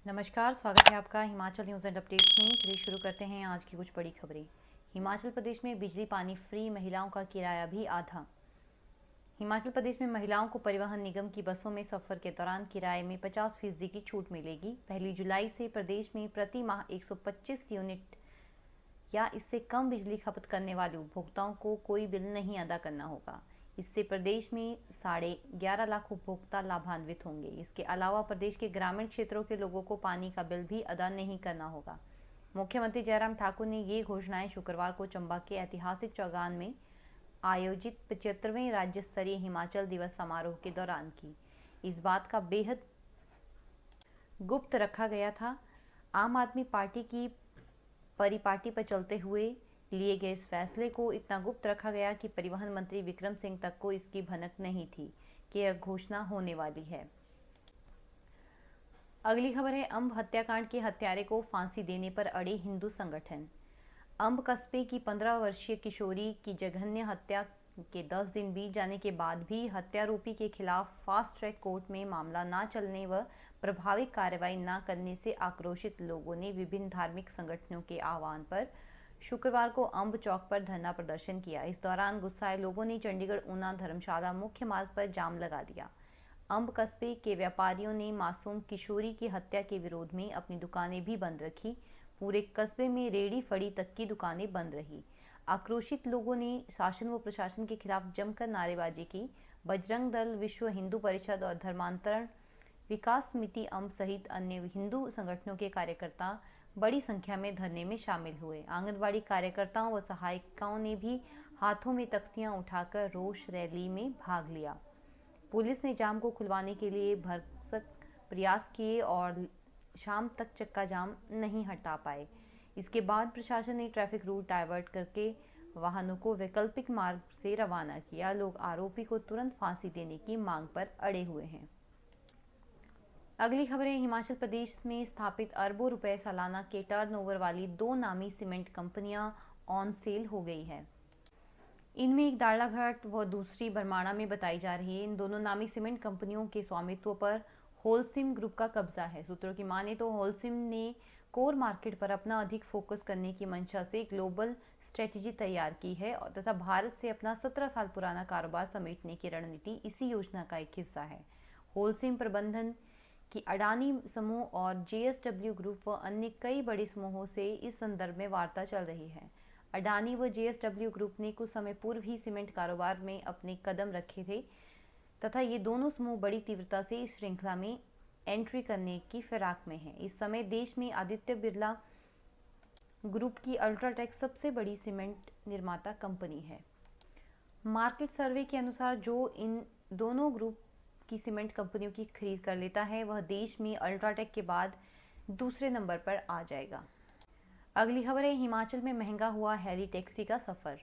नमस्कार, स्वागत है आपका हिमाचल न्यूज़ एंड अपडेट्स में। चलिए शुरू करते हैं आज की कुछ बड़ी खबरें। हिमाचल प्रदेश में बिजली पानी फ्री, महिलाओं का किराया भी आधा। हिमाचल प्रदेश में महिलाओं को परिवहन निगम की बसों में सफर के दौरान किराए में 50% की छूट मिलेगी। 1 जुलाई से प्रदेश में प्रति माह 125 यूनिट या इससे कम बिजली खपत करने वाले उपभोक्ताओं को कोई बिल नहीं अदा करना होगा। इससे प्रदेश में 11.5 लाख उपभोक्ता लाभान्वित होंगे। इसके अलावा प्रदेश के ग्रामीण क्षेत्रों के लोगों को पानी का बिल भी अदा नहीं करना होगा। मुख्यमंत्री जयराम ठाकुर ने ये घोषणाएं शुक्रवार को चंबा के ऐतिहासिक चौगान में आयोजित 75वें राज्य स्तरीय हिमाचल दिवस समारोह के दौरान की। इस बात का बेहद गुप्त रखा गया था। आम आदमी पार्टी की परिपाटी पर चलते हुए लिए गए इस फैसले को इतना गुप्त रखा गया कि परिवहन मंत्री विक्रम सिंह तक को इसकी भनक नहीं थी कि यह घोषणा होने वाली है। अगली खबर है, अंब हत्याकांड के हत्यारे को फांसी देने पर अड़े हिंदू संगठन। अंब कस्बे की 15 वर्षीय किशोरी की जघन्य हत्या के 10 दिन बीत जाने के बाद भी हत्यारोपी के खिलाफ फास्ट ट्रैक कोर्ट में मामला न चलने व प्रभावी कार्रवाई न करने से आक्रोशित लोगों ने विभिन्न धार्मिक संगठनों के आह्वान पर शुक्रवार को अंब चौक पर धरना प्रदर्शन किया। इस दौरान गुस्साए लोगों ने चंडीगढ़ ऊना धर्मशाला मुख्य मार्ग पर जाम लगा दिया। अंब कस्बे के व्यापारियों ने मासूम किशोरी की हत्या के विरोध में अपनी दुकानें भी बंद रखी। पूरे कस्बे में रेहड़ी फड़ी तक की दुकानें बंद रही। आक्रोशित लोगों ने शासन व प्रशासन के खिलाफ जमकर नारेबाजी की। बजरंग दल, विश्व हिंदू परिषद और धर्मांतरण विकास समिति अंब सहित अन्य हिंदू संगठनों के कार्यकर्ता बड़ी संख्या में धरने में शामिल हुए। आंगनबाड़ी कार्यकर्ताओं व सहायिकाओं ने भी हाथों में तख्तियां उठाकर रोष रैली में भाग लिया। पुलिस ने जाम को खुलवाने के लिए भरसक प्रयास किए और शाम तक चक्का जाम नहीं हटा पाए। इसके बाद प्रशासन ने ट्रैफिक रूट डाइवर्ट करके वाहनों को वैकल्पिक मार्ग से रवाना किया। लोग आरोपी को तुरंत फांसी देने की मांग पर अड़े हुए हैं। अगली खबरें, हिमाचल प्रदेश में स्थापित अरबों रुपए सालाना के टर्नओवर वाली 2 नामी सीमेंट कंपनियां ऑन सेल हो गई है। इनमें एक दाड़ाघाट व दूसरी बरमाणा में बताई जा रही है। इन दोनों नामी सीमेंट कंपनियों के स्वामित्व पर होलसिम ग्रुप का कब्जा है। सूत्रों की माने तो होलसिम ने कोर मार्केट पर अपना अधिक फोकस करने की मंशा से ग्लोबल स्ट्रेटेजी तैयार की है तथा भारत से अपना 17 साल पुराना कारोबार समेटने की रणनीति इसी योजना का एक हिस्सा है। होलसिम प्रबंधन कि अडानी समूह और जेएसडब्ल्यू ग्रुप व अन्य कई बड़े समूहों से इस संदर्भ में वार्ता चल रही है। अडानी व जेएसडब्ल्यू ग्रुप ने कुछ समय पूर्व ही सीमेंट कारोबार में अपने कदम रखे थे तथा ये दोनों समूह बड़ी तीव्रता से इस श्रृंखला में एंट्री करने की फिराक में हैं। इस समय देश में आदित्य बिरला ग्रुप की अल्ट्राटेक सबसे बड़ी सीमेंट निर्माता कंपनी है। मार्केट सर्वे के अनुसार जो इन दोनों ग्रुप की सीमेंट कंपनियों की खरीद कर लेता है वह देश में अल्ट्राटेक के बाद दूसरे नंबर पर आ जाएगा। अगली खबर है, हिमाचल में महंगा हुआ हेली टैक्सी का सफर।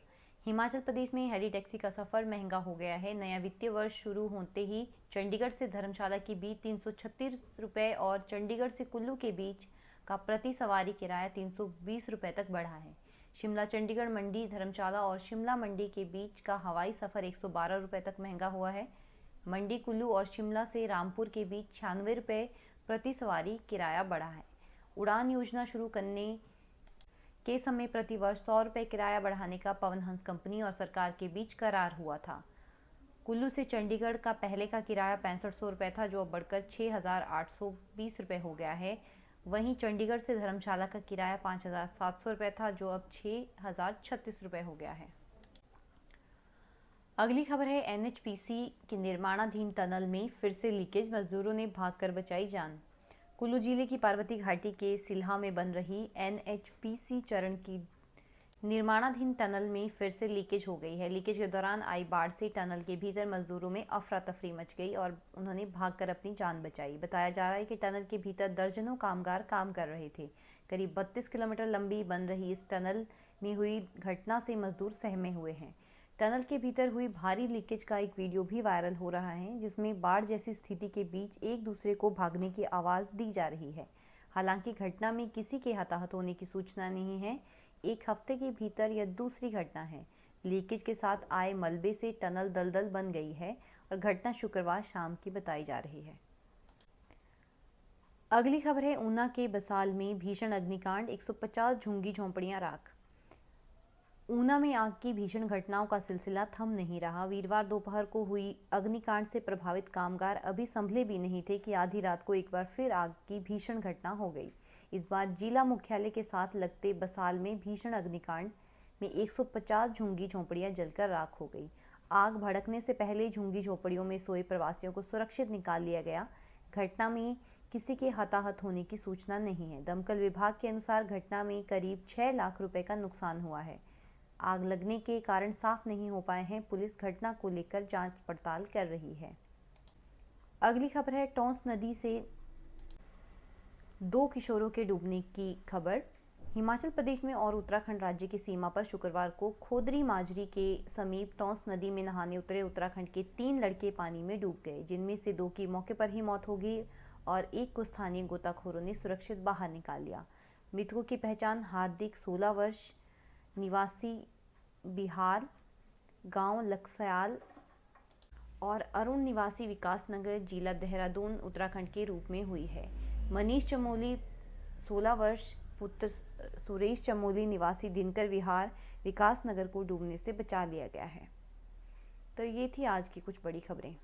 हिमाचल प्रदेश में हेली टैक्सी का सफर महंगा हो गया है। नया वित्तीय वर्ष शुरू होते ही चंडीगढ़ से धर्मशाला के बीच 336 रुपये और चंडीगढ़ से कुल्लू के बीच का प्रति सवारी किराया 320 रुपये तक बढ़ा है। शिमला चंडीगढ़ मंडी, धर्मशाला और शिमला मंडी के बीच का हवाई सफर 112 रुपये तक महंगा हुआ है। मंडी कुल्लू और शिमला से रामपुर के बीच 96 रुपये प्रति सवारी किराया बढ़ा है। उड़ान योजना शुरू करने के समय प्रति वर्ष 100 रुपये किराया बढ़ाने का पवन हंस कंपनी और सरकार के बीच करार हुआ था। कुल्लू से चंडीगढ़ का पहले का किराया 6500 रुपये था जो अब बढ़कर 6820 रुपये हो गया है। वहीं चंडीगढ़ से धर्मशाला का किराया 5700 रुपये था जो अब 6036 रुपये हो गया है। अगली खबर है, एनएचपीसी के निर्माणाधीन टनल में फिर से लीकेज, मजदूरों ने भागकर बचाई जान। कुल्लू जिले की पार्वती घाटी के सिल्हा में बन रही एनएचपीसी चरण की निर्माणाधीन टनल में फिर से लीकेज हो गई है। लीकेज के दौरान आई बाढ़ से टनल के भीतर मजदूरों में अफरा तफरी मच गई और उन्होंने भागकर अपनी जान बचाई। बताया जा रहा है कि टनल के भीतर दर्जनों कामगार काम कर रहे थे। करीब 32 किलोमीटर लंबी बन रही इस टनल में हुई घटना से मजदूर सहमे हुए हैं। टनल के भीतर हुई भारी लीकेज का एक वीडियो भी वायरल हो रहा है जिसमें बाढ़ जैसी स्थिति के बीच एक दूसरे को भागने की आवाज़ दी जा रही है। हालांकि घटना में किसी के हताहत होने की सूचना नहीं है। एक हफ्ते के भीतर यह दूसरी घटना है। लीकेज के साथ आए मलबे से टनल दलदल बन गई है और घटना शुक्रवार शाम की बताई जा रही है। अगली खबर है ऊना के बसाल में भीषण अग्निकांड, 150 झुग्गी झोंपड़ियां राख। ऊना में आग की भीषण घटनाओं का सिलसिला थम नहीं रहा। वीरवार दोपहर को हुई अग्निकांड से प्रभावित कामगार अभी संभले भी नहीं थे कि आधी रात को एक बार फिर आग की भीषण घटना हो गई। इस बार जिला मुख्यालय के साथ लगते बसाल में भीषण अग्निकांड में 150 झुग्गी झोंपड़ियां जलकर राख हो गई। आग भड़कने से पहले झुग्गी झोंपड़ियों में सोए प्रवासियों को सुरक्षित निकाल लिया गया। घटना में किसी के हताहत होने की सूचना नहीं है। दमकल विभाग के अनुसार घटना में करीब 6 लाख रुपए का नुकसान हुआ है। आग लगने के कारण साफ नहीं हो पाए हैं। पुलिस घटना को लेकर जांच पड़ताल कर रही है। अगली खबर है टोंस नदी से 2 किशोरों के डूबने की खबर। हिमाचल प्रदेश में और उत्तराखंड राज्य की सीमा पर शुक्रवार को खोदरी माजरी के समीप टोंस नदी में नहाने उतरे उत्तराखंड के 3 लड़के पानी में डूब गए, जिनमें से 2 की मौके पर ही मौत हो गई और एक को स्थानीय गोताखोरों ने सुरक्षित बाहर निकाल लिया। मृतकों की पहचान हार्दिक 16 वर्ष निवासी बिहार गांव लक्सयाल और अरुण निवासी विकासनगर जिला देहरादून उत्तराखंड के रूप में हुई है। मनीष चमोली 16 वर्ष पुत्र सुरेश चमोली निवासी दिनकर विहार विकासनगर को डूबने से बचा लिया गया है। तो ये थी आज की कुछ बड़ी खबरें।